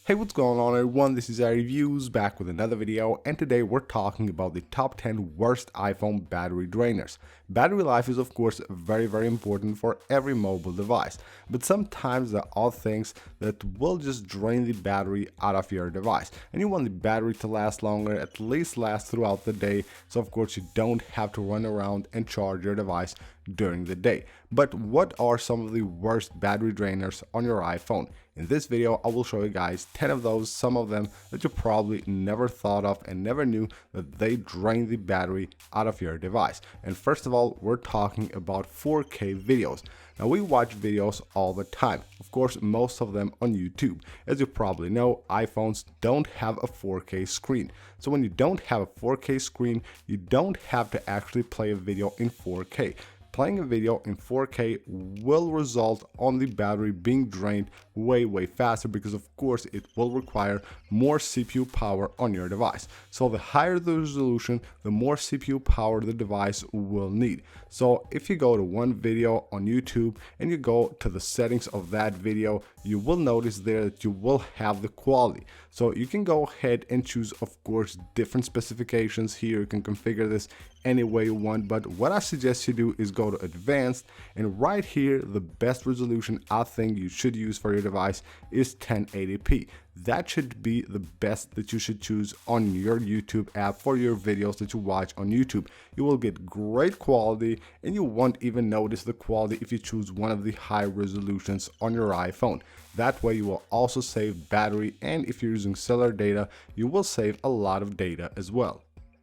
Hey, what's going on everyone? This is iReviews back with another video, and today we're talking about the top 10 worst iPhone battery drainers. Battery life is of course very important for every mobile device, but sometimes there are things that will just drain the battery out of your device, and you want the battery to last longer, at least last throughout the day, so of course you don't have to run around and charge your device during the day. But what are some of the worst battery drainers on your iPhone? In this video, I will show you guys 10 of those, some of them that you probably never thought of and never knew that they drain the battery out of your device. And first of all, we're talking about 4K videos. Now, we watch videos all the time, of course, most of them on YouTube. As you probably know, iPhones don't have a 4K screen. So when you don't have a 4K screen, you don't have to actually play a video in 4K. Playing a video in 4K will result on the battery being drained way faster because of course it will require more CPU power on your device. So the higher the resolution, the more CPU power the device will need. So if you go to one video on YouTube and you go to the settings of that video, you will notice there that you will have the quality. So you can go ahead and choose, of course, different specifications here. You can configure this any way you want, but what I suggest you do is go to advanced, and right here the best resolution I think you should use for your device is 1080p. That should be the best that you should choose on your YouTube app for your videos that you watch on YouTube. You will get great quality and you won't even notice the quality if you choose one of the high resolutions on your iPhone. That way you will also save battery, and if you're using cellular data, you will save a lot of data as well.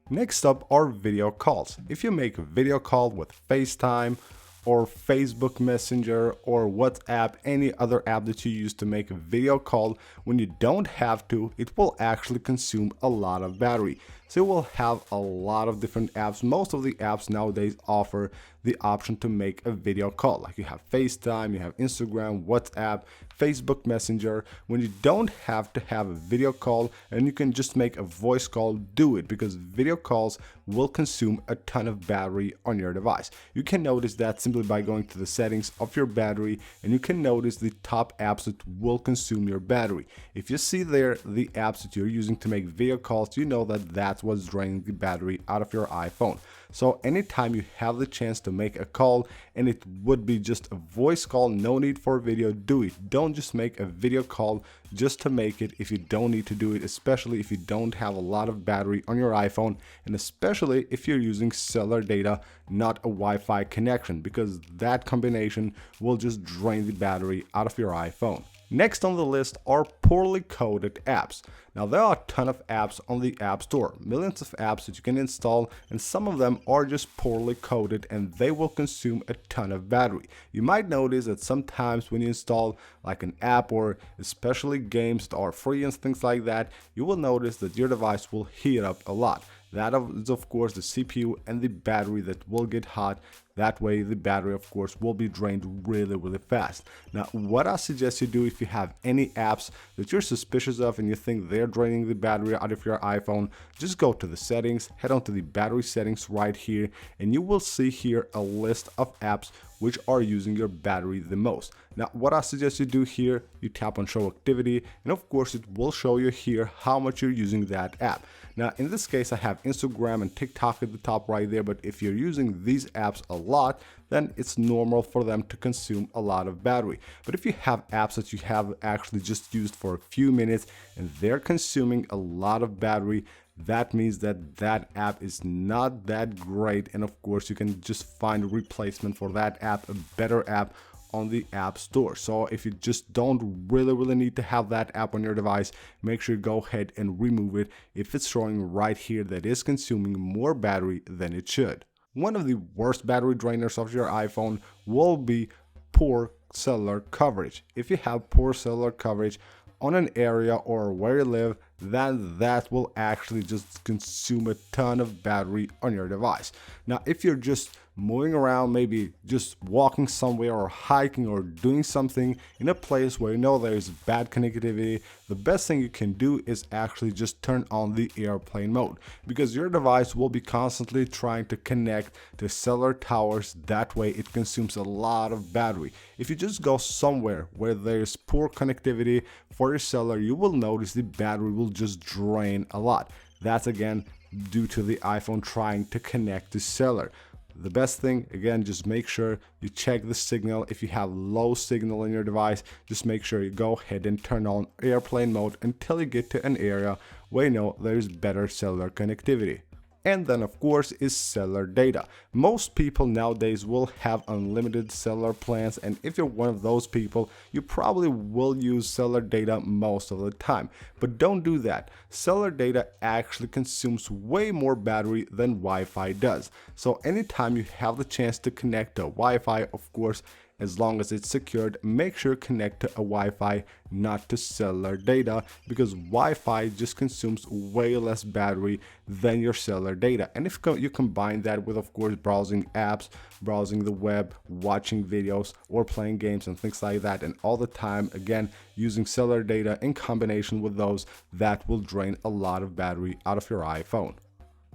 Next up are video calls. If you make a video call with FaceTime or Facebook Messenger or WhatsApp, any other app that you use to make a video call, when you don't have to, it will actually consume a lot of battery. So you will have a lot of different apps. Most of the apps nowadays offer the option to make a video call. Like you have FaceTime, you have Instagram, WhatsApp, Facebook Messenger. When you don't have to have a video call and you can just make a voice call, do it, because video calls will consume a ton of battery on your device. You can notice that simply by going to the settings of your battery, and you can notice the top apps that will consume your battery. If you see there the apps that you're using to make video calls, you know that that's what's draining the battery out of your iPhone. So anytime you have the chance to make a call, and it would be just a voice call, no need for a video, do it. Don't just make a video call just to make it if you don't need to do it, especially if you don't have a lot of battery on your iPhone, and especially if you're using cellular data, not a Wi-Fi connection, because that combination will just drain the battery out of your iPhone. Next on the list are poorly coded apps. Now, there are a ton of apps on the App Store, millions of apps that you can install, and some of them are just poorly coded and they will consume a ton of battery. You might notice that sometimes when you install like an app, or especially games that are free and things like that, you will notice that your device will heat up a lot. That is of course the CPU and the battery that will get hot. That way the battery of course will be drained really fast. Now, what I suggest you do, if you have any apps that you're suspicious of and you think they're draining the battery out of your iPhone, just go to the settings, head on to the battery settings right here, and you will see here a list of apps which are using your battery the most. Now, what I suggest you do here, you tap on show activity, and of course it will show you here how much you're using that app. Now, in this case, I have Instagram and TikTok at the top right there, but if you're using these apps a lot, then it's normal for them to consume a lot of battery. But if you have apps that you have actually just used for a few minutes and they're consuming a lot of battery, that means that that app is not that great, and of course you can just find a replacement for that app, a better app on the App Store. So if you just don't really need to have that app on your device, make sure you go ahead and remove it if it's showing right here that is consuming more battery than it should. One of the worst battery drainers of your iPhone will be poor cellular coverage. If you have poor cellular coverage on an area or where you live, then that will actually just consume a ton of battery on your device. Now, if you're just moving around, maybe just walking somewhere or hiking or doing something in a place where you know there's bad connectivity, the best thing you can do is actually just turn on the airplane mode, because your device will be constantly trying to connect to cellular towers. That way it consumes a lot of battery. If you just go somewhere where there's poor connectivity for your cellular, you will notice the battery will just drain a lot. That's again due to the iPhone trying to connect to cellular. The best thing, again, just make sure you check the signal. If you have low signal in your device, just make sure you go ahead and turn on airplane mode until you get to an area where you know there's better cellular connectivity. And then of course is cellular data. Most people nowadays will have unlimited cellular plans, and if you're one of those people, you probably will use cellular data most of the time. But don't do that. Cellular data actually consumes way more battery than Wi-Fi does. So anytime you have the chance to connect to Wi-Fi, of course, as long as it's secured, make sure to connect to a Wi-Fi, not to cellular data, because Wi-Fi just consumes way less battery than your cellular data. And if you combine that with, of course, browsing apps, browsing the web, watching videos, or playing games and things like that, and all the time, again, using cellular data in combination with those, that will drain a lot of battery out of your iPhone.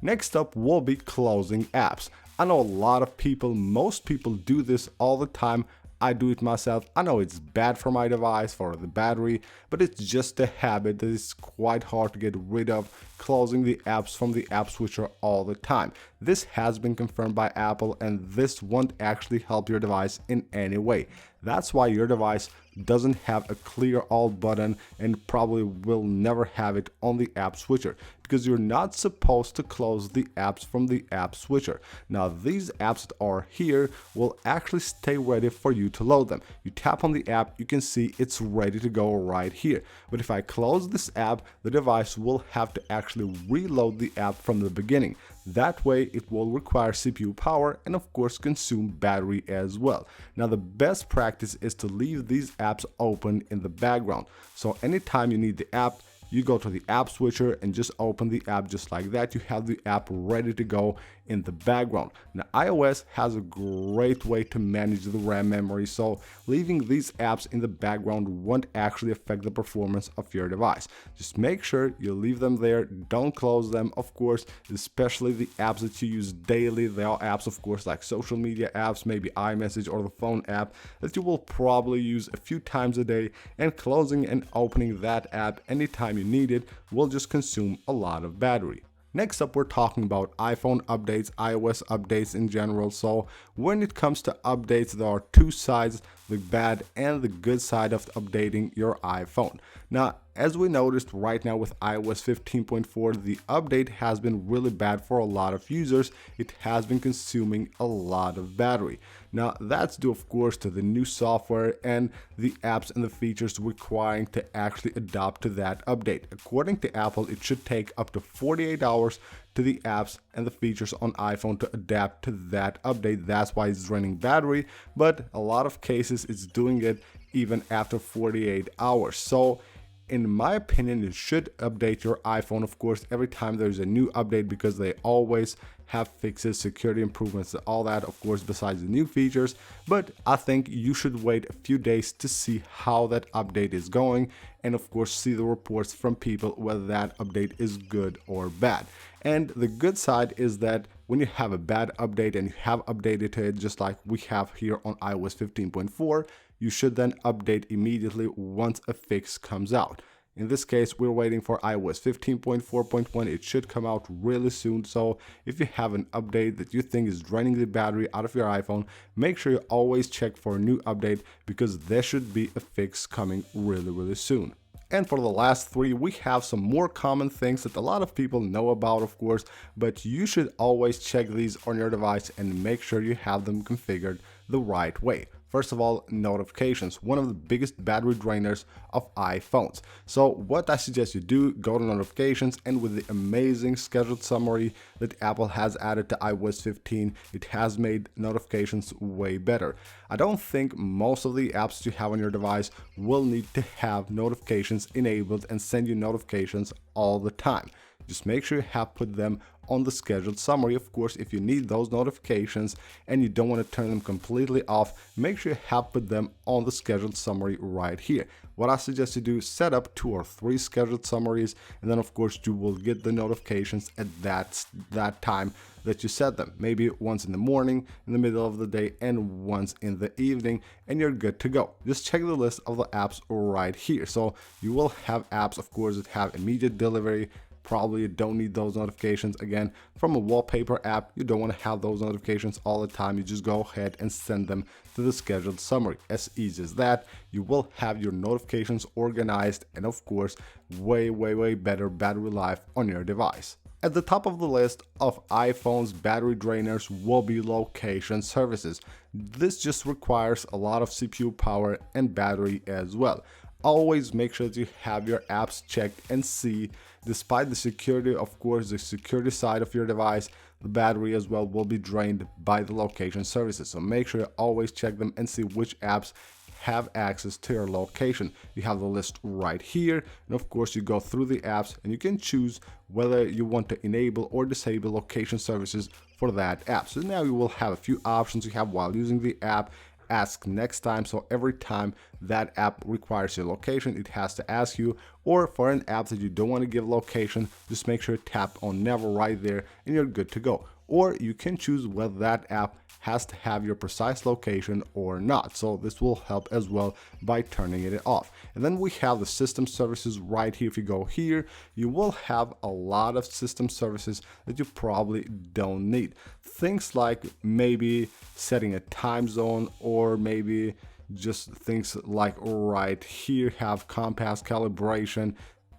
Next up will be closing apps. I know a lot of people, most people do this all the time. I do it myself. I know it's bad for my device, for the battery, but it's just a habit that is quite hard to get rid of, closing the apps from the app switcher all the time. This has been confirmed by Apple, and this won't actually help your device in any way. That's why your device doesn't have a clear all button and probably will never have it on the app switcher, because you're not supposed to close the apps from the app switcher. Now these apps that are here will actually stay ready for you to load them. You tap on the app, you can see it's ready to go right here. But if I close this app, the device will have to actually reload the app from the beginning. That way it will require CPU power and of course consume battery as well. Now the best practice is to leave these apps open in the background. So anytime you need the app, you go to the app switcher and just open the app just like that. You have the app ready to go in the background. Now iOS has a great way to manage the RAM memory, so leaving these apps in the background won't actually affect the performance of your device. Just make sure you leave them there, don't close them, of course, especially the apps that you use daily. There are apps, of course, like social media apps, maybe iMessage or the phone app that you will probably use a few times a day, and closing and opening that app anytime you need it will just consume a lot of battery. Next up, we're talking about iPhone updates, iOS updates in general. So when it comes to updates, there are two sides, the bad and the good side of updating your iPhone. Now, as we noticed right now with iOS 15.4, the update has been really bad for a lot of users. It has been consuming a lot of battery. Now, that's due, of course, to the new software and the apps and the features requiring to actually adapt to that update. According to Apple, it should take up to 48 hours to the apps and the features on iPhone to adapt to that update. That's why it's draining battery, but a lot of cases it's doing it even after 48 hours. So in my opinion, you should update your iPhone, of course, every time there's a new update, because they always have fixes, security improvements, all that, of course, besides the new features. But I think you should wait a few days to see how that update is going, and of course see the reports from people whether that update is good or bad. And the good side is that when you have a bad update and you have updated it just like we have here on iOS 15.4, you should then update immediately once a fix comes out. In this case, we're waiting for iOS 15.4.1. It should come out really soon. So if you have an update that you think is draining the battery out of your iPhone, make sure you always check for a new update, because there should be a fix coming really soon. And for the last three, we have some more common things that a lot of people know about, of course, but you should always check these on your device and make sure you have them configured the right way. First of all, notifications, one of the biggest battery drainers of iPhones. So what I suggest you do, go to notifications, and with the amazing scheduled summary that Apple has added to iOS 15, it has made notifications way better. I don't think most of the apps you have on your device will need to have notifications enabled and send you notifications all the time. just make sure you have put them on the scheduled summary. Of course, if you need those notifications and you don't want to turn them completely off, make sure you have put them on the scheduled summary right here. What I suggest you do, set up 2 or 3 scheduled summaries, and then of course you will get the notifications at that time that you set them. Maybe once in the morning, in the middle of the day, and once in the evening, and you're good to go. Just check the list of the apps right here. So you will have apps, of course, that have immediate delivery. Probably you don't need those notifications. Again, from a wallpaper app, you don't want to have those notifications all the time. You just go ahead and send them to the scheduled summary. As easy as that. You will have your notifications organized, and of course, way better battery life on your device. At the top of the list of iPhone's battery drainers will be location services. This just requires a lot of CPU power and battery as well. Always make sure that you have your apps checked and see, despite the security, of course, the security side of your device, the battery as well will be drained by the location services. So make sure you always check them and see which apps have access to your location. You have the list right here, and of course you go through the apps and you can choose whether you want to enable or disable location services for that app. So now you will have a few options you have while using the app. Ask next time, so every time that app requires your location, it has to ask you. Or for an app that you don't want to give location, just make sure to tap on never right there and you're good to go. Or you can choose whether that app has to have your precise location or not. So this will help as well by turning it off. And then we have the system services right here. If you go here, you will have a lot of system services that you probably don't need. Things like maybe setting a time zone, or maybe just things like right here have compass calibration.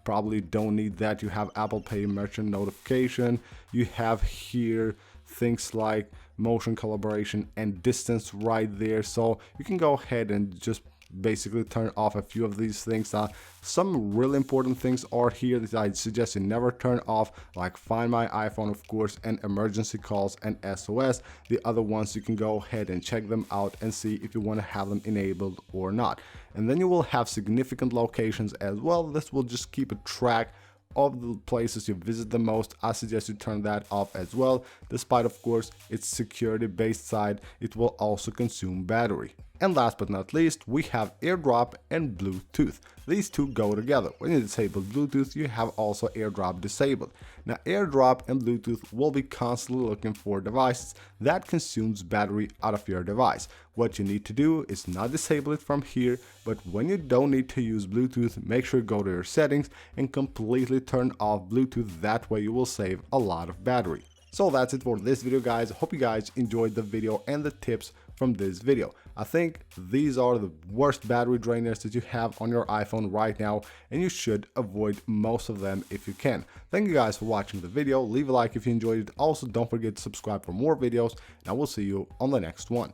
Probably don't need that. You have Apple Pay merchant notification. You have here things like motion calibration and distance right there. So you can go ahead and just basically turn off a few of these things. Some really important things are here that I suggest you never turn off, like Find My iPhone, of course, and emergency calls and SOS. The other ones you can go ahead and check them out and see if you want to have them enabled or not. And then you will have significant locations as well. This will just keep a track of the places you visit the most. I suggest you turn that off as well. Despite, of course, its security based side, it will also consume battery. And last but not least, we have Airdrop and Bluetooth. These two go together. When you disable Bluetooth, you have also Airdrop disabled. Now, Airdrop and Bluetooth will be constantly looking for devices that consumes battery out of your device. What you need to do is not disable it from here, but when you don't need to use Bluetooth, make sure you go to your settings and completely turn off Bluetooth. That way you will save a lot of battery. So that's it for this video, guys. Hope you guys enjoyed the video and the tips from this video. I think these are the worst battery drainers that you have on your iPhone right now, and you should avoid most of them if you can. Thank you guys for watching the video. Leave a like if you enjoyed it. Also, don't forget to subscribe for more videos, and I will see you on the next one.